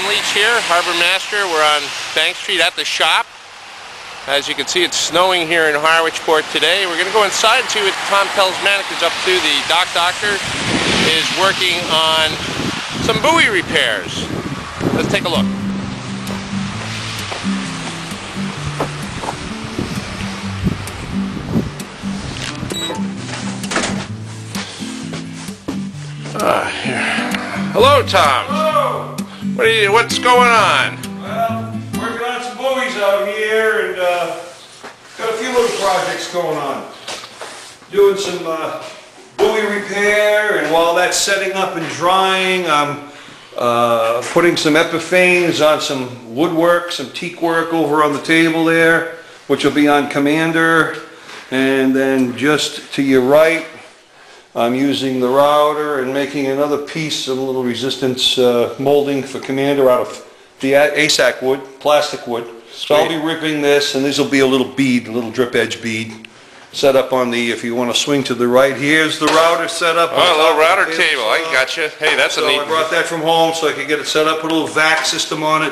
Tom Leach here, Harbormaster. We're on Bank Street at the shop. As you can see, it's snowing here in Harwich Port today. We're going to go inside and see what Tom Telsmanic is up to. The dock doctor is working on some buoy repairs. Let's take a look. Here. Hello, Tom. Hello. What's going on? Well, working on some buoys out here, and got a few little projects going on. Doing some buoy repair, and while that's setting up and drying, I'm putting some epiphanes on some woodwork, some teak work over on the table there, which will be on Commander. And then just to your right, I'm using the router and making another piece of a little resistance molding for Commander out of the ASAC wood, plastic wood. So I'll be ripping this, and this will be a little bead, a little drip edge bead set up on the, if you want to swing to the right, here's the router set up. Oh, a little router table, I gotcha. Hey, that's a neat. So I brought that from home so I could get it set up, put a little vac system on it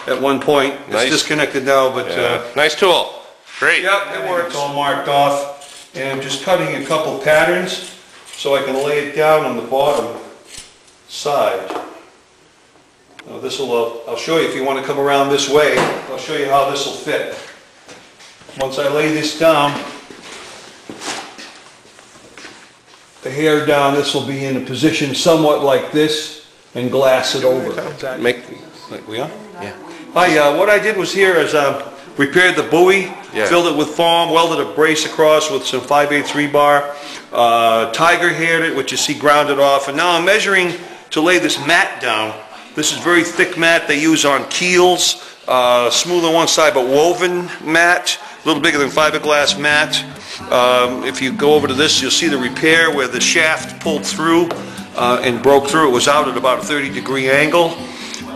at one point. It's disconnected now, but... nice tool. Great. Yep, it works. It's all marked off. And I'm just cutting a couple patterns so I can lay it down on the bottom side. Now this will, I'll show you if you want to come around this way. I'll show you how this will fit. Once I lay this down, the hair down, this will be in a position somewhat like this, and glass it over. Like we are? Yeah. Hi, what I did was here is repaired the buoy. Filled it with foam, welded a brace across with some 5/8 rebar, tiger haired it, which you see grounded off, and now I'm measuring to lay this mat down. This is very thick mat they use on keels, smooth on one side but woven mat, a little bigger than fiberglass mat. If you go over to this, you'll see the repair where the shaft pulled through and broke through. It was out at about a 30-degree angle.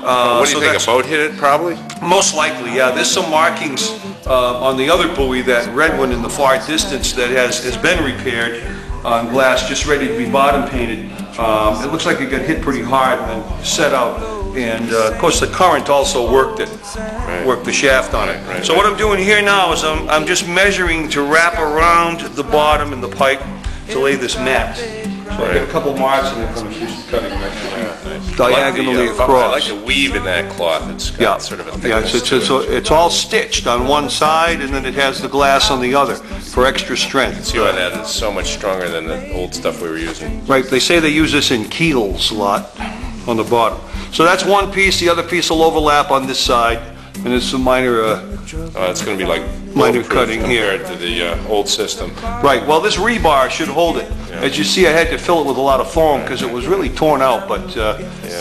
What do you think, a boat hit it probably? Most likely, yeah. There's some markings on the other buoy, that red one in the far distance, that has been repaired on glass, just ready to be bottom painted. It looks like it got hit pretty hard and then set out. And of course the current also worked the shaft on it. So what I'm doing here now is I'm just measuring to wrap around the bottom and the pipe to lay this mat. So I got a couple marks and then finish cutting diagonally across. I like the weave in that cloth. It's got sort of a thickness. So it's all stitched on one side, and then it has the glass on the other for extra strength. See why that is so much stronger than the old stuff we were using. Right. They say they use this in keels a lot on the bottom. So that's one piece. The other piece will overlap on this side, and it's some minor. It's going to be like minor cutting here compared to the old system. Right. Well, this rebar should hold it. As you see, I had to fill it with a lot of foam because it was really torn out. But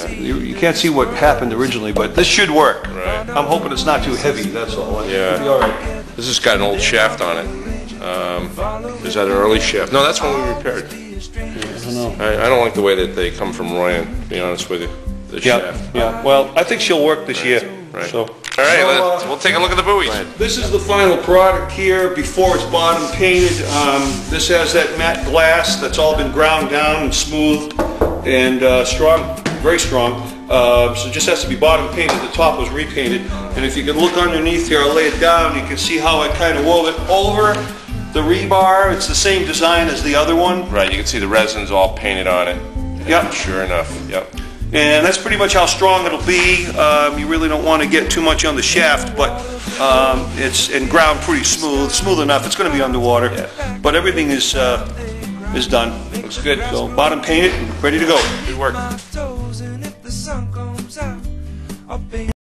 you can't see what happened originally. But this should work. Right. I'm hoping it's not too heavy. That's all. It'll be all right. This has got an old shaft on it. Is that an early shaft? No, that's one we repaired. I don't know. I don't like the way that they come from Ryan, to be honest with you. The shaft. Yeah. Well, I think she'll work this year. Right. So. All right, we'll take a look at the buoys. This is the final product here before it's bottom painted. This has that matte glass that's all been ground down and smooth and strong, very strong. So it just has to be bottom painted. The top was repainted. And if you can look underneath here, I'll lay it down. You can see how I kind of wove it over the rebar. It's the same design as the other one. Right, you can see the resin's all painted on it. Yep. Sure enough, yep. And that's pretty much how strong it'll be. You really don't want to get too much on the shaft, but it's ground pretty smooth enough. It's going to be underwater, but everything is done. Looks good. So bottom painted, ready to go. Good work.